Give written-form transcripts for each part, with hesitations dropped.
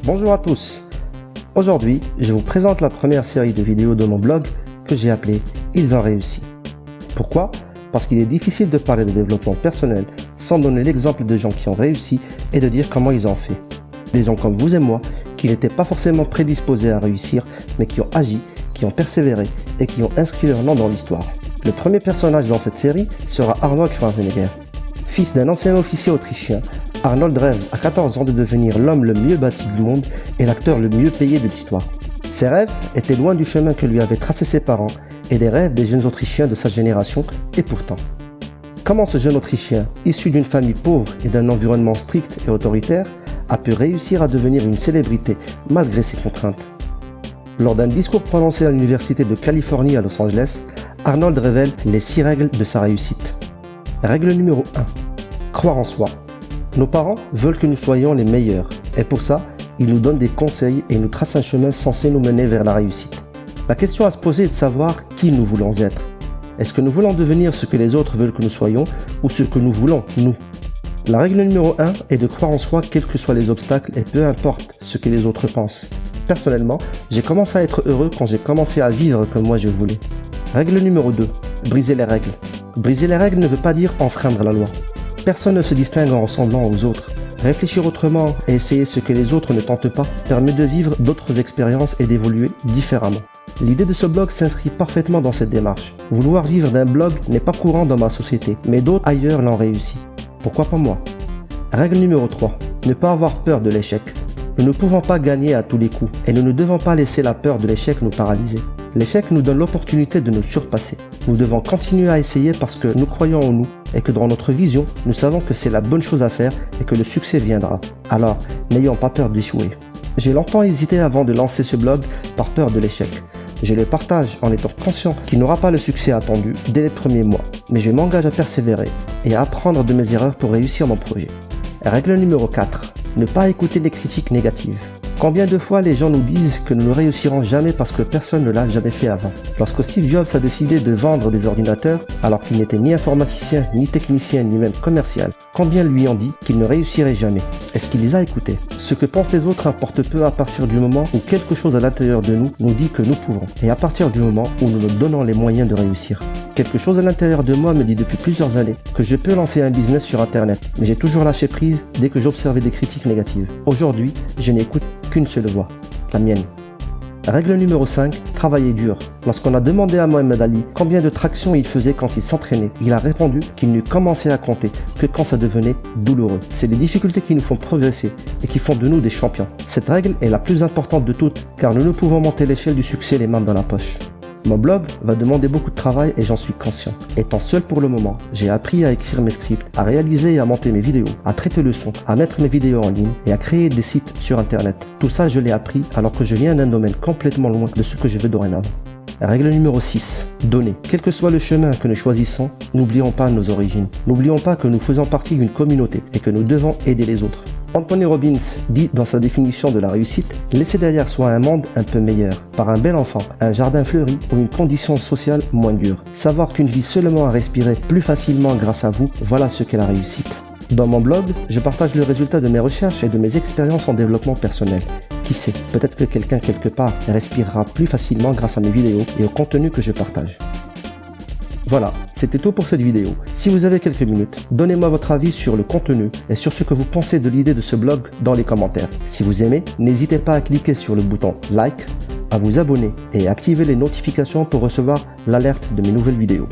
Bonjour à tous. Aujourd'hui, je vous présente la première série de vidéos de mon blog que j'ai appelée « Ils ont réussi ». Pourquoi ? Parce qu'il est difficile de parler de développement personnel sans donner l'exemple de gens qui ont réussi et de dire comment ils ont fait. Des gens comme vous et moi qui n'étaient pas forcément prédisposés à réussir, mais qui ont agi, qui ont persévéré et qui ont inscrit leur nom dans l'histoire. Le premier personnage dans cette série sera Arnold Schwarzenegger. Fils d'un ancien officier autrichien, Arnold rêve à 14 ans de devenir l'homme le mieux bâti du monde et l'acteur le mieux payé de l'histoire. Ses rêves étaient loin du chemin que lui avaient tracé ses parents et des rêves des jeunes Autrichiens de sa génération, et pourtant. Comment ce jeune Autrichien, issu d'une famille pauvre et d'un environnement strict et autoritaire, a pu réussir à devenir une célébrité malgré ses contraintes? Lors d'un discours prononcé à l'université de Californie à Los Angeles, Arnold révèle les 6 règles de sa réussite. Règle numéro 1. Croire en soi. Nos parents veulent que nous soyons les meilleurs, et pour ça, ils nous donnent des conseils et nous tracent un chemin censé nous mener vers la réussite. La question à se poser est de savoir qui nous voulons être. Est-ce que nous voulons devenir ce que les autres veulent que nous soyons, ou ce que nous voulons, nous? La règle numéro 1 est de croire en soi quels que soient les obstacles et peu importe ce que les autres pensent. Personnellement, j'ai commencé à être heureux quand j'ai commencé à vivre comme moi je voulais. Règle numéro 2. Briser les règles. Briser les règles ne veut pas dire enfreindre la loi. Personne ne se distingue en ressemblant aux autres. Réfléchir autrement et essayer ce que les autres ne tentent pas permet de vivre d'autres expériences et d'évoluer différemment. L'idée de ce blog s'inscrit parfaitement dans cette démarche. Vouloir vivre d'un blog n'est pas courant dans ma société, mais d'autres ailleurs l'ont réussi. Pourquoi pas moi? Règle numéro 3. Ne pas avoir peur de l'échec. Nous ne pouvons pas gagner à tous les coups et nous ne devons pas laisser la peur de l'échec nous paralyser. L'échec nous donne l'opportunité de nous surpasser. Nous devons continuer à essayer parce que nous croyons en nous et que dans notre vision, nous savons que c'est la bonne chose à faire et que le succès viendra. Alors, n'ayons pas peur d'échouer. J'ai longtemps hésité avant de lancer ce blog par peur de l'échec. Je le partage en étant conscient qu'il n'aura pas le succès attendu dès les premiers mois, mais je m'engage à persévérer et à apprendre de mes erreurs pour réussir mon projet. Règle numéro 4. Ne pas écouter les critiques négatives. Combien de fois les gens nous disent que nous ne réussirons jamais parce que personne ne l'a jamais fait avant? Lorsque Steve Jobs a décidé de vendre des ordinateurs, alors qu'il n'était ni informaticien, ni technicien, ni même commercial, combien lui ont dit qu'il ne réussirait jamais? Est-ce qu'il les a écoutés? Ce que pensent les autres importe peu à partir du moment où quelque chose à l'intérieur de nous dit que nous pouvons, et à partir du moment où nous nous donnons les moyens de réussir. Quelque chose à l'intérieur de moi me dit depuis plusieurs années que je peux lancer un business sur internet, mais j'ai toujours lâché prise dès que j'observais des critiques négatives. Aujourd'hui, je n'écoute qu'une seule voix, la mienne. Règle numéro 5, travailler dur. Lorsqu'on a demandé à Mohamed Ali combien de tractions il faisait quand il s'entraînait, il a répondu qu'il ne commençait à compter que quand ça devenait douloureux. C'est les difficultés qui nous font progresser et qui font de nous des champions. Cette règle est la plus importante de toutes car nous ne pouvons monter l'échelle du succès les mains dans la poche. Mon blog va demander beaucoup de travail et j'en suis conscient. Étant seul pour le moment, j'ai appris à écrire mes scripts, à réaliser et à monter mes vidéos, à traiter le son, à mettre mes vidéos en ligne et à créer des sites sur internet. Tout ça, je l'ai appris alors que je viens d'un domaine complètement loin de ce que je veux dorénavant. Règle numéro 6. Donner. Quel que soit le chemin que nous choisissons, n'oublions pas nos origines. N'oublions pas que nous faisons partie d'une communauté et que nous devons aider les autres. Anthony Robbins dit dans sa définition de la réussite, laisser derrière soi un monde un peu meilleur, par un bel enfant, un jardin fleuri ou une condition sociale moins dure. Savoir qu'une vie seulement à respirer plus facilement grâce à vous, voilà ce qu'est la réussite. Dans mon blog, je partage le résultat de mes recherches et de mes expériences en développement personnel. Qui sait, peut-être que quelqu'un quelque part respirera plus facilement grâce à mes vidéos et au contenu que je partage. Voilà, c'était tout pour cette vidéo. Si vous avez quelques minutes, donnez-moi votre avis sur le contenu et sur ce que vous pensez de l'idée de ce blog dans les commentaires. Si vous aimez, n'hésitez pas à cliquer sur le bouton like, à vous abonner et à activer les notifications pour recevoir l'alerte de mes nouvelles vidéos.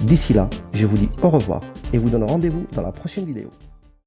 D'ici là, je vous dis au revoir et vous donne rendez-vous dans la prochaine vidéo.